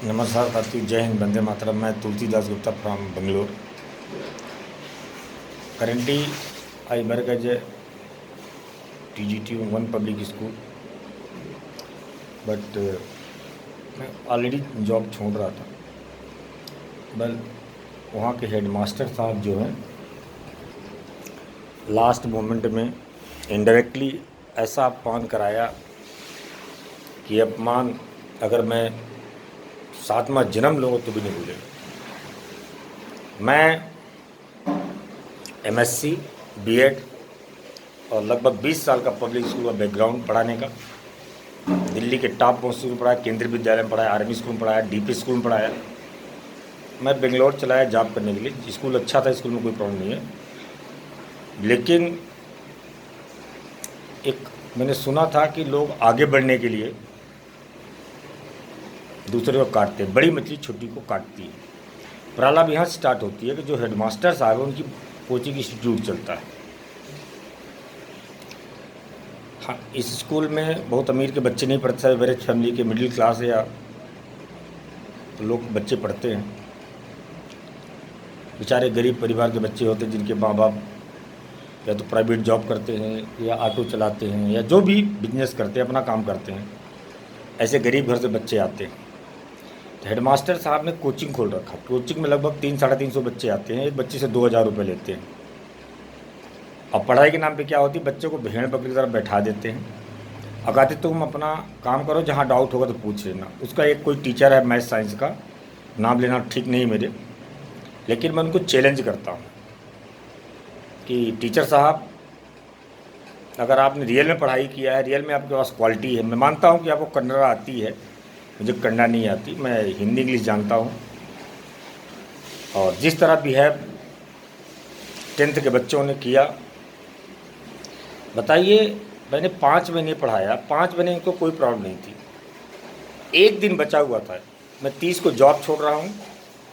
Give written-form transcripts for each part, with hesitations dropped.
नमस्कार साथियों, जय हिंद, वंदे मातरम। मैं Tulsidas Gupta from Bangalore. Currently I work as a TGT one public school, but मैं ऑलरेडी जॉब छोड़ रहा था। बल वहाँ के हेडमास्टर साहब जो हैं लास्ट मोमेंट में इनडायरेक्टली ऐसा अपमान कराया कि अपमान अगर मैं सातवां जन्म लूँगा तो भी नहीं भूलेगा। मैं MSc B.Ed और लगभग 20 साल का पब्लिक स्कूल का बैकग्राउंड पढ़ाने का, दिल्ली के टॉप मोस्ट स्कूल में पढ़ाया, केंद्रीय विद्यालय में पढ़ाया, आर्मी स्कूल में पढ़ाया, DP स्कूल में पढ़ाया। मैं बेंगलोर चलाया जॉब करने के लिए। स्कूल अच्छा था, स्कूल में कोई प्रॉब्लम नहीं है, लेकिन एक मैंने सुना था कि लोग आगे बढ़ने के लिए दूसरे को काटते हैं, बड़ी मछली छोटी को काटती है। प्रॉब्लम यहाँ स्टार्ट होती है कि जो हेडमास्टर साहब हैं उनकी कोचिंग इंस्टीट्यूट चलता है। हाँ, इस स्कूल में बहुत अमीर के बच्चे नहीं पढ़ते, एवरेज फैमिली के, मिडिल क्लास या तो लोग बच्चे पढ़ते हैं। बेचारे गरीब परिवार के बच्चे होते हैं जिनके माँ बाप या तो प्राइवेट जॉब करते हैं या ऑटो चलाते हैं या जो भी बिजनेस करते हैं, अपना काम करते हैं। ऐसे गरीब घर से बच्चे आते हैं। तो हेडमास्टर साहब ने कोचिंग खोल रखा। कोचिंग में लगभग 300-350 बच्चे आते हैं। एक बच्चे से 2000 रुपये लेते हैं। अब पढ़ाई के नाम पे क्या होती है, बच्चे को भेड़ बकरी की तरह बैठा देते हैं और कहते तुम अपना काम करो, जहाँ डाउट होगा तो पूछ लेना। उसका एक कोई टीचर है मैथ साइंस का, नाम लेना ठीक नहीं मेरे, लेकिन मैं उनको चैलेंज करता हूँ कि टीचर साहब, अगर आपने रियल में पढ़ाई किया है, रियल में आपके पास क्वालिटी है, मैं मानता हूँ कि आपको कन्नड़ा आती है, मुझे कन्नड़ा नहीं आती, मैं हिंदी इंग्लिश जानता हूँ। और जिस तरह बिहेव 10th के बच्चों ने किया, बताइए, मैंने 5 महीने पढ़ाया, 5 महीने इनको कोई प्रॉब्लम नहीं थी। एक दिन बचा हुआ था, मैं 30 को जॉब छोड़ रहा हूँ,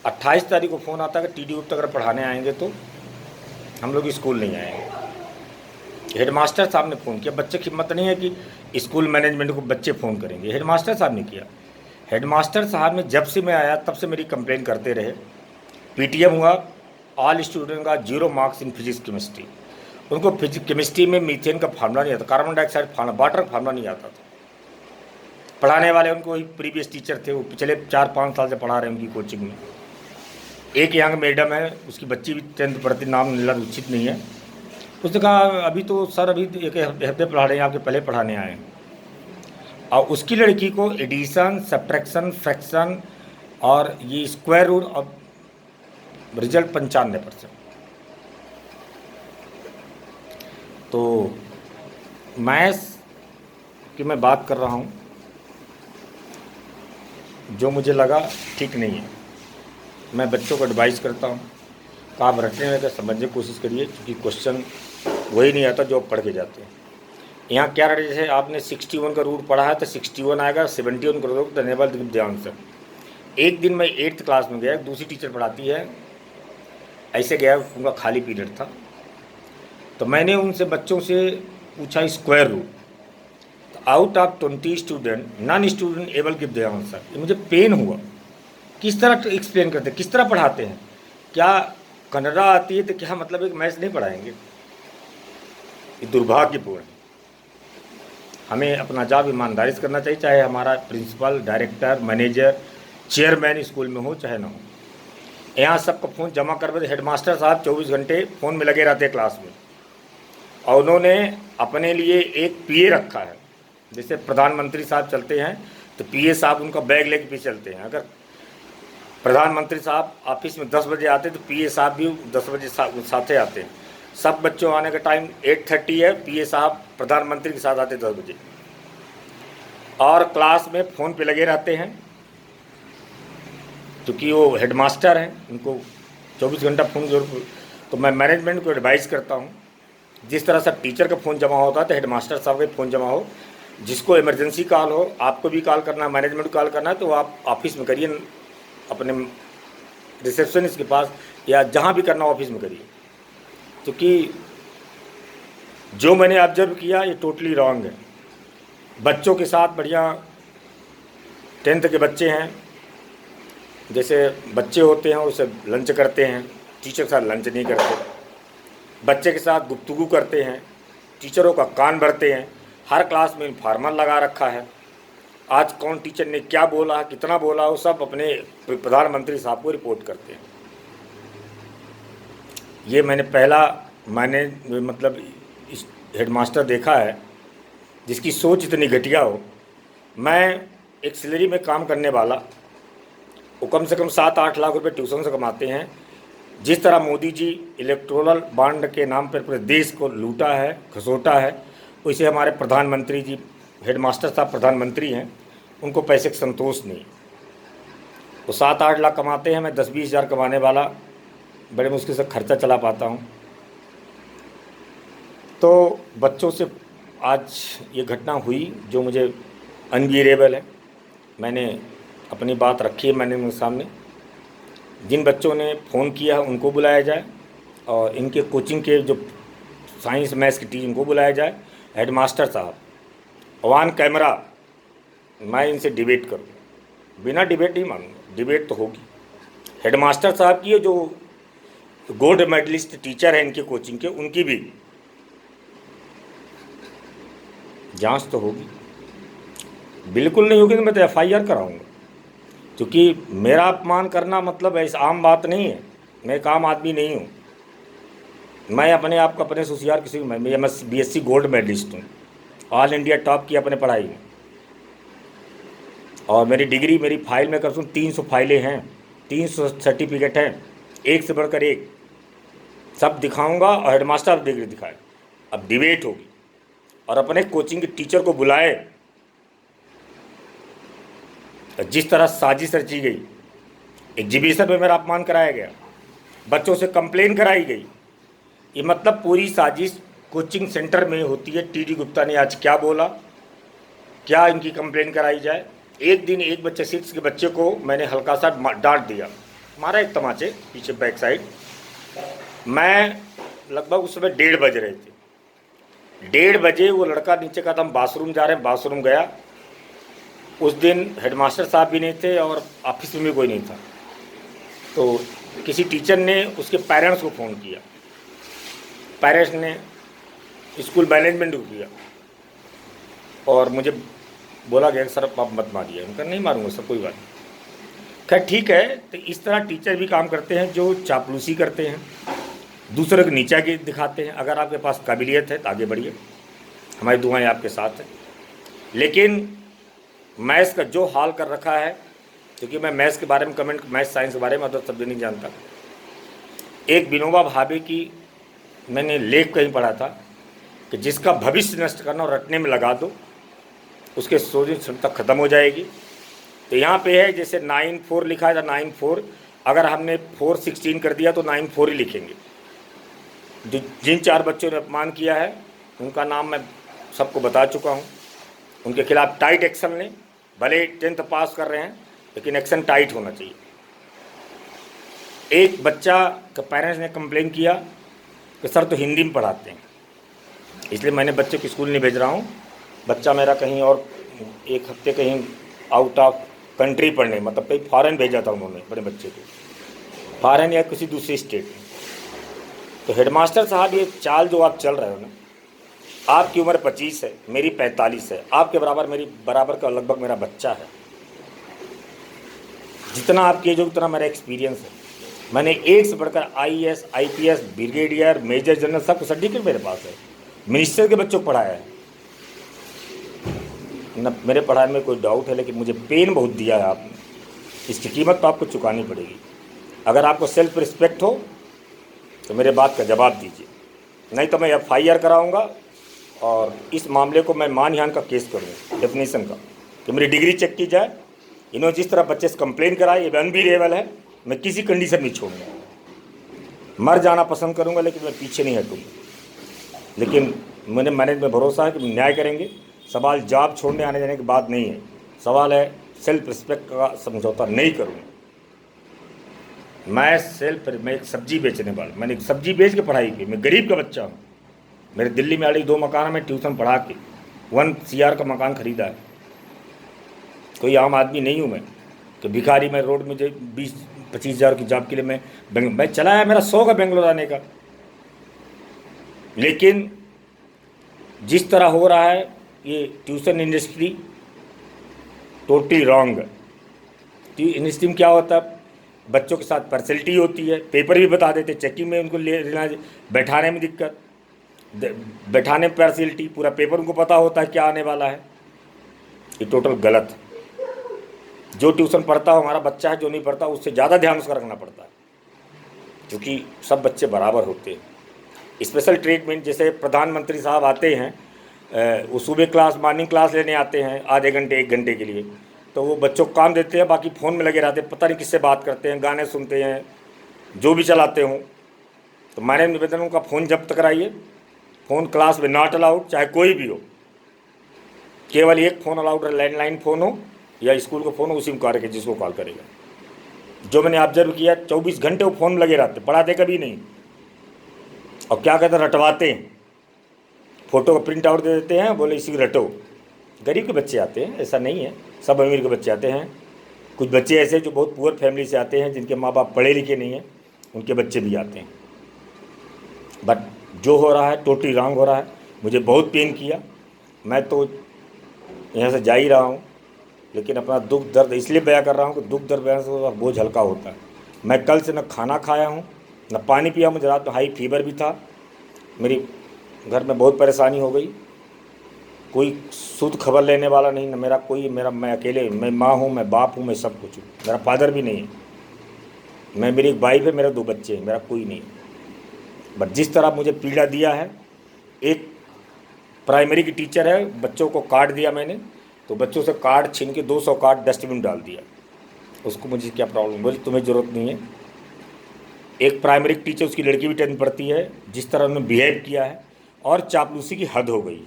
28 तारीख को फ़ोन आता है कि TD गुप्ता अगर पढ़ाने आएंगे तो हम लोग स्कूल नहीं आएंगे। हेडमास्टर साहब ने फ़ोन किया। बच्चे की हिम्मत नहीं है कि स्कूल मैनेजमेंट को बच्चे फ़ोन करेंगे, हेडमास्टर साहब ने किया। हेडमास्टर साहब ने जब से मैं आया तब से मेरी कंप्लेन करते रहे। PTM हुआ, ऑल स्टूडेंट का 0 मार्क्स इन फिजिक्स केमिस्ट्री। उनको फिजिक्स केमिस्ट्री में मीथेन का फार्मूला नहीं आता, कार्बन डाइऑक्साइड फार्मूला, वाटर का फार्मूला नहीं आता था। पढ़ाने वाले उनको वही प्रीवियस टीचर थे, वो पिछले 4-5 साल से पढ़ा रहे हैं उनकी कोचिंग में। एक यहाँ मैडम है, उसकी बच्ची भी 10th पढ़ती, नाम नीला उचित नहीं है। उसने कहा अभी तो सर अभी एक हफ्ते पढ़ा रहे हैं, आपके पहले पढ़ाने आए हैं। और उसकी लड़की को एडिशन, सब्ट्रैक्शन, फ्रैक्शन और ये स्क्वायर रूट और रिजल्ट 95%। तो मैथ्स की मैं बात कर रहा हूँ, जो मुझे लगा ठीक नहीं है। मैं बच्चों को एडवाइस करता हूँ कि आप रटने में समझने की कोशिश करिए, क्योंकि क्वेश्चन वही नहीं आता जो आप पढ़ के जाते हैं। यहाँ क्या रटे, जैसे आपने 61 का रूट पढ़ा है तो 61 आएगा, 71 करोगे तो नेवर गिव द आंसर। एक दिन मैं 8th क्लास में गया, दूसरी टीचर पढ़ाती है, ऐसे गया, उनका खाली पीरियड था, तो मैंने उनसे बच्चों से पूछा स्क्वायर रूट, तो out of 20 student non student able give the answer. ये मुझे पेन हुआ। किस तरह एक्सप्लेन करते हैं, किस तरह पढ़ाते हैं? क्या कन्नड़ा आती है तो क्या मतलब एक मैथ्स नहीं पढ़ाएंगे? ये दुर्भाग्यपूर्ण है। हमें अपना जॉब ईमानदारी से करना चाहिए, चाहे हमारा principal, director, manager, chairman school में हो चाहे ना हो। यहाँ सबका फ़ोन जमा करवाते, हेडमास्टर साहब 24 घंटे फ़ोन में लगे रहते हैं क्लास में, और उन्होंने अपने लिए एक PA रखा है। जैसे प्रधानमंत्री साहब चलते हैं तो PA साहब उनका बैग लेके पीछे चलते हैं। अगर प्रधानमंत्री साहब ऑफिस में 10 बजे आते तो PA साहब भी 10 बजे साथे आते हैं। सब बच्चों आने का टाइम 8:30 है, PA साहब प्रधानमंत्री के साथ आते 10 बजे, और क्लास में फ़ोन पे लगे रहते हैं, क्योंकि वो हेडमास्टर हैं, उनको 24 घंटा फ़ोन जरूर। तो मैं मैनेजमेंट को एडवाइस करता हूँ, जिस तरह से टीचर का फ़ोन जमा होता है तो हेडमास्टर साहब का फ़ोन जमा हो। जिसको इमरजेंसी कॉल हो, आपको भी कॉल करना है, मैनेजमेंट को कॉल करना है, तो आप ऑफिस में करिए, अपने रिसेप्शनिस्ट के पास या जहाँ भी करना ऑफिस में करिए। क्योंकि जो मैंने ऑब्जर्व किया ये टोटली रॉन्ग है। बच्चों के साथ बढ़िया 10th के बच्चे हैं, जैसे बच्चे होते हैं उसे लंच करते हैं, टीचर के साथ लंच नहीं करते, बच्चे के साथ गुफ्तगू करते हैं, टीचरों का कान भरते हैं, हर क्लास में इन्फॉर्मर लगा रखा है। आज कौन टीचर ने क्या बोला, कितना बोला, वो सब अपने प्रधानमंत्री साहब को रिपोर्ट करते हैं। ये मैंने मतलब इस हेडमास्टर देखा है जिसकी सोच इतनी घटिया हो। मैं एक सैलरी में काम करने वाला, वो कम से कम 7-8 लाख रुपए ट्यूशन से कमाते हैं। जिस तरह मोदी जी इलेक्टोरल बॉन्ड के नाम पर पूरे देश को लूटा है, खसोटा है, वैसे हमारे प्रधानमंत्री जी, हेडमास्टर साहब प्रधानमंत्री हैं, उनको पैसे का संतोष नहीं। वो 7-8 लाख कमाते हैं, मैं 10-20 हज़ार कमाने वाला बड़े मुश्किल से खर्चा चला पाता हूँ। तो बच्चों से आज ये घटना हुई जो मुझे अनबिलीवेबल है। मैंने अपनी बात रखी है मैंने उनके सामने। जिन बच्चों ने फ़ोन किया है उनको बुलाया जाए, और इनके कोचिंग के जो साइंस मैथ्स की टीम को बुलाया जाए। हेडमास्टर साहब ऑन कैमरा मैं इनसे डिबेट करूँ, बिना डिबेट नहीं मानूंगा, डिबेट तो होगी। हेडमास्टर साहब की जो गोल्ड मेडलिस्ट टीचर है इनके कोचिंग के, उनकी भी जांच तो होगी। बिल्कुल नहीं होगी तो मैं तो FIR कराऊंगा, क्योंकि मेरा अपमान करना मतलब ऐसा आम बात नहीं है। मैं एक आम आदमी नहीं हूँ। मैं अपने आप को अपने सुशियार किसी मैं BSc गोल्ड मेडलिस्ट हूँ, ऑल इंडिया टॉप की अपने पढ़ाई में। और मेरी डिग्री, मेरी फाइल में कर 300 फाइलें हैं, 300 सर्टिफिकेट हैं, एक से बढ़कर एक, सब दिखाऊंगा। और हेडमास्टर डिग्री दिखाए। अब डिबेट होगी, और अपने कोचिंग के टीचर को बुलाए। जिस तरह साजिश रची गई, एग्जीबिशन में मेरा अपमान कराया गया, बच्चों से कंप्लेन कराई गई, ये मतलब पूरी साजिश कोचिंग सेंटर में होती है। TD गुप्ता ने आज क्या बोला, क्या इनकी कंप्लेन कराई जाए। एक दिन एक बच्चे 6 के बच्चे को मैंने हल्का सा डांट दिया, मारा एक तमाचे पीछे बैक साइड। मैं लगभग उस समय 1:30 बज रहे थे। 1:30 बजे वो लड़का नीचे का, हम बाथरूम जा रहे हैं, बाथरूम गया। उस दिन हेडमास्टर साहब भी नहीं थे और ऑफिस में भी कोई नहीं था। तो किसी टीचर ने उसके पेरेंट्स को फ़ोन किया, पेरेंट्स ने स्कूल मैनेजमेंट को किया, और मुझे बोला गया सर आप मत मारिए। उनका नहीं मारूंगा सर, कोई बात नहीं। खैर ठीक है। तो इस तरह टीचर भी काम करते हैं जो चापलूसी करते हैं, दूसरे को नीचा के दिखाते हैं। अगर आपके पास काबिलियत है तो आगे बढ़िए, हमारी दुआएं आपके साथ हैं। लेकिन मैथ्स का जो हाल कर रखा है, क्योंकि मैं मैथ्स के बारे में मैथ्स साइंस के बारे में अदर शब्द नहीं जानता। एक विनोबा भावे की मैंने लेख कहीं पढ़ा था कि जिसका भविष्य नष्ट करना और रटने में लगा दो, उसके सोचने क्षमता खत्म हो जाएगी। तो यहाँ पे है जैसे 9-4 लिखा है था, 9-4, अगर हमने 4-16 कर दिया तो 9-4 ही लिखेंगे। जिन 4 बच्चों ने अपमान किया है उनका नाम मैं सबको बता चुका हूँ। उनके खिलाफ टाइट एक्शन लें। भले 10th पास कर रहे हैं, लेकिन एक्शन टाइट होना चाहिए। एक बच्चा का पेरेंट्स ने कंप्लेन किया कि सर तो हिंदी में पढ़ाते हैं, इसलिए मैंने बच्चे को स्कूल नहीं भेज रहा हूँ। बच्चा मेरा कहीं और 1 हफ्ते कहीं आउट ऑफ कंट्री पढ़ने, मतलब कहीं फॉरेन भेजा था उन्होंने अपने बच्चे को, फॉरेन या किसी दूसरी स्टेट में। तो हेडमास्टर साहब ये चाल जो आप चल रहे हो ना, आपकी उम्र 25 है, मेरी 45 है, आपके बराबर का लगभग मेरा बच्चा है। जितना आपकी एज हो उतना मेरा एक्सपीरियंस है। मैंने एक से बढ़कर IAS, IPS, brigadier, major general सब कुछ सर्टिफिकेट मेरे पास है। मिनिस्टर के बच्चों को पढ़ाया है न, मेरे पढ़ाई में कोई डाउट है। लेकिन मुझे पेन बहुत दिया है आपने, इसकी कीमत तो आपको चुकानी पड़ेगी। अगर आपको सेल्फ रिस्पेक्ट हो तो मेरे बात का जवाब दीजिए, नहीं तो मैं FIR कराऊंगा और इस मामले को मैं मानहानि का केस करूँगा, डेफिनेशन का, कि मेरी डिग्री चेक की जाए। इन्होंने जिस तरह बच्चे से कंप्लेन कराई, ये अनबिलीवेबल है। मैं किसी कंडीशन नहीं छोड़ूंगा, मर जाना पसंद करूंगा, लेकिन मैं पीछे नहीं हटूंगा। लेकिन मैंने में भरोसा है कि न्याय करेंगे। सवाल जॉब छोड़ने आने जाने की बात नहीं है, सवाल है सेल्फ रिस्पेक्ट का समझौता नहीं करूँगा। मैं एक सब्जी बेचने वाला, मैंने एक सब्जी बेच के पढ़ाई की। मैं गरीब का बच्चा हूँ। मेरे दिल्ली में आड़ी 2 मकान में ट्यूशन पढ़ा के 1 CR का मकान खरीदा है। कोई आम आदमी नहीं हूँ मैं। कि भिखारी मैं रोड में जो 20-25 हज़ार की जॉब के लिए मैं चला आया, मेरा शौक है बेंगलोर आने का। लेकिन जिस तरह हो रहा है ये ट्यूशन इंडस्ट्री टोटली रॉन्ग है। इंडस्ट्री में क्या होता है, बच्चों के साथ पार्शलिटी होती है, पेपर भी बता देते, चेकिंग में उनको लेना, बैठाने में दिक्कत, बैठाने में पार्शलिटी, पूरा पेपर उनको पता होता है क्या आने वाला है। ये टोटल गलत है। जो ट्यूशन पढ़ता हो हमारा बच्चा है, जो नहीं पढ़ता उससे ज़्यादा ध्यान उसका रखना पड़ता है, क्योंकि सब बच्चे बराबर होते हैं। स्पेशल ट्रीटमेंट जैसे प्रधानमंत्री साहब आते हैं, वो सुबह क्लास मॉर्निंग क्लास लेने आते हैं आधे घंटे 1 घंटे के लिए, तो वो बच्चों को काम देते हैं, बाकी फ़ोन में लगे रहते हैं, पता नहीं किससे बात करते हैं, गाने सुनते हैं, जो भी चलाते हों। तो मैंने निवेदन उनका फ़ोन जब्त कराइए, फ़ोन क्लास में नॉट अलाउड, चाहे कोई भी हो, केवल एक फ़ोन अलाउड है, लैंडलाइन फ़ोन हो या स्कूल का फ़ोन हो, उसी में कार्य जिसको कॉल करेगा। जो मैंने ऑब्जर्व किया 24 घंटे वो फ़ोन में लगे रहते, पढ़ाते कभी नहीं। और क्या कहते हैं, रटवाते हैं, फ़ोटो का प्रिंट आउट दे देते हैं, बोले इसी को रटो। गरीब के बच्चे आते हैं, ऐसा नहीं है सब अमीर के बच्चे आते हैं। कुछ बच्चे ऐसे जो बहुत पुअर फैमिली से आते हैं, जिनके माँ बाप पढ़े लिखे नहीं हैं, उनके बच्चे भी आते हैं। बट जो हो रहा है टोटली रॉन्ग हो रहा है। मुझे बहुत पेन किया, मैं तो यहाँ से जा ही रहा हूँ, लेकिन अपना दुख दर्द इसलिए बयां कर रहा हूँ कि दुख दर्द बयां से बोझ हल्का होता है। मैं कल से न खाना खाया हूँ न पानी पिया, मुझे रात में हाई फीवर भी था, मेरी घर में बहुत परेशानी हो गई, कोई शुद्ध खबर लेने वाला नहीं, न मेरा कोई, मैं अकेले, मैं माँ हूँ, मैं बाप हूँ, मैं सब कुछ हूँ, मेरा फादर भी नहीं है, मेरी एक वाइफ है, मेरे 2 बच्चे हैं, मेरा कोई नहीं है। बट जिस तरह मुझे पीड़ा दिया है, एक प्राइमरी की टीचर है, बच्चों को कार्ड दिया मैंने, तो बच्चों से कार्ड छीन के 200 कार्ड डस्टबिन डाल दिया। उसको मुझे क्या प्रॉब्लम, बोले तुम्हें ज़रूरत नहीं है। एक प्राइमरी टीचर, उसकी लड़की भी 10th पढ़ती है, जिस तरह उन्होंने बिहेव किया है, और चापलूसी की हद हो गई।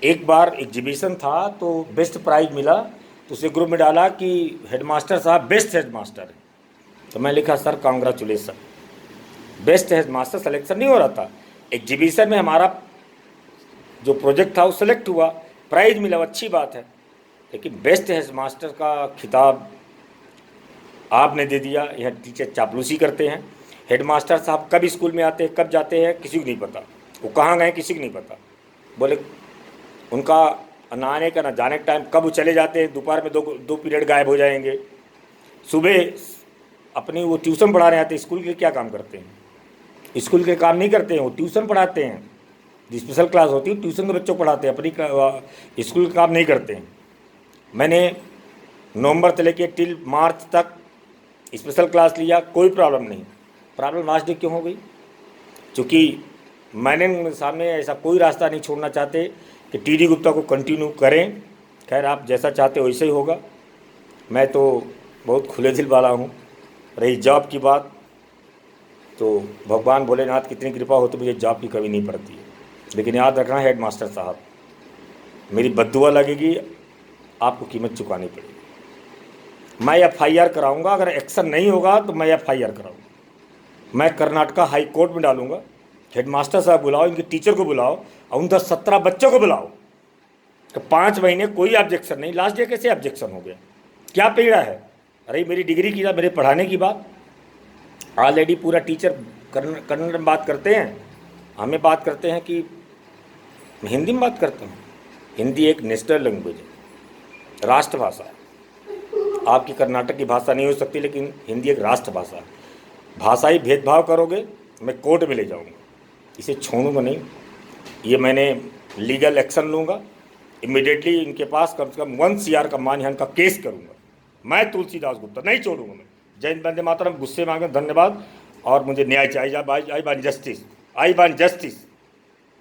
एक बार एग्जीबिशन था तो बेस्ट प्राइज मिला, तो उसे ग्रुप में डाला कि हेडमास्टर साहब बेस्ट हेडमास्टर है, तो मैं लिखा sir congratulation. Best headmaster selection नहीं हो रहा था, एग्जीबिशन में हमारा जो प्रोजेक्ट था वो सेलेक्ट हुआ, प्राइज मिला, अच्छी बात है, लेकिन बेस्ट हेडमास्टर का खिताब आपने दे दिया। यह टीचर चापलूसी करते हैं। हेडमास्टर साहब कब स्कूल में आते हैं, कब जाते हैं, किसी को नहीं पता, वो कहाँ गए किसी को नहीं पता। बोले उनका न आने का न जाने का टाइम, कब वो चले जाते हैं, दोपहर में दो पीरियड गायब हो जाएंगे, सुबह अपनी वो ट्यूशन पढ़ाने आते हैं। स्कूल के लिए क्या काम करते हैं, स्कूल के काम नहीं करते हैं, वो ट्यूशन पढ़ाते हैं, स्पेशल क्लास होती है ट्यूशन के बच्चों को पढ़ाते हैं, अपनी स्कूल का काम नहीं करते हैं। मैंने नवंबर से लेके टिल मार्च तक स्पेशल क्लास लिया, कोई प्रॉब्लम नहीं। प्रॉब्लम लास्ट डे क्यों हो गई, क्योंकि मैंने सामने ऐसा कोई रास्ता नहीं छोड़ना चाहते कि टीडी गुप्ता को कंटिन्यू करें। खैर आप जैसा चाहते हो वैसे ही होगा, मैं तो बहुत खुले दिल वाला हूँ। रही जॉब की बात, तो भगवान भोलेनाथ की इतनी कृपा हो तो मुझे जॉब की कमी नहीं पड़ती है, लेकिन याद रखना हेडमास्टर साहब, मेरी बद्दुआ लगेगी, आपको कीमत चुकानी पड़ेगी। मैं FIR कराऊंगा, अगर एक्शन नहीं होगा तो मैं FIR कराऊंगा। मैं कर्नाटका हाई कोर्ट में डालूंगा। हेडमास्टर साहब बुलाओ, इनके टीचर को बुलाओ और उन 10-17 बच्चों को बुलाओ कि 5 महीने कोई ऑब्जेक्शन नहीं। लास्ट डे कैसे ऑब्जेक्शन हो गया, क्या पीड़ा है। अरे मेरी डिग्री की, मेरे पढ़ाने की बात, ऑलरेडी पूरा टीचर कन्नड़ में बात करते हैं, हमें बात करते हैं कि हिंदी में बात करते हैं। हिंदी एक नेशनल लैंग्वेज है, राष्ट्रभाषा है। आपकी कर्नाटक की भाषा नहीं हो सकती, लेकिन हिंदी एक राष्ट्रभाषा है। भाषाई भेदभाव करोगे मैं कोर्ट में ले जाऊंगा, इसे छोड़ूंगा नहीं। ये मैंने लीगल एक्शन लूँगा, इमीडिएटली इनके पास कम से कम 1 CR का मानहानि का केस करूँगा। मैं तुलसीदास गुप्ता नहीं छोड़ूंगा मैं। जय हिंद, वंदे मातरम। गुस्से मांगे धन्यवाद, और मुझे न्याय चाहिए। I want justice, I want justice.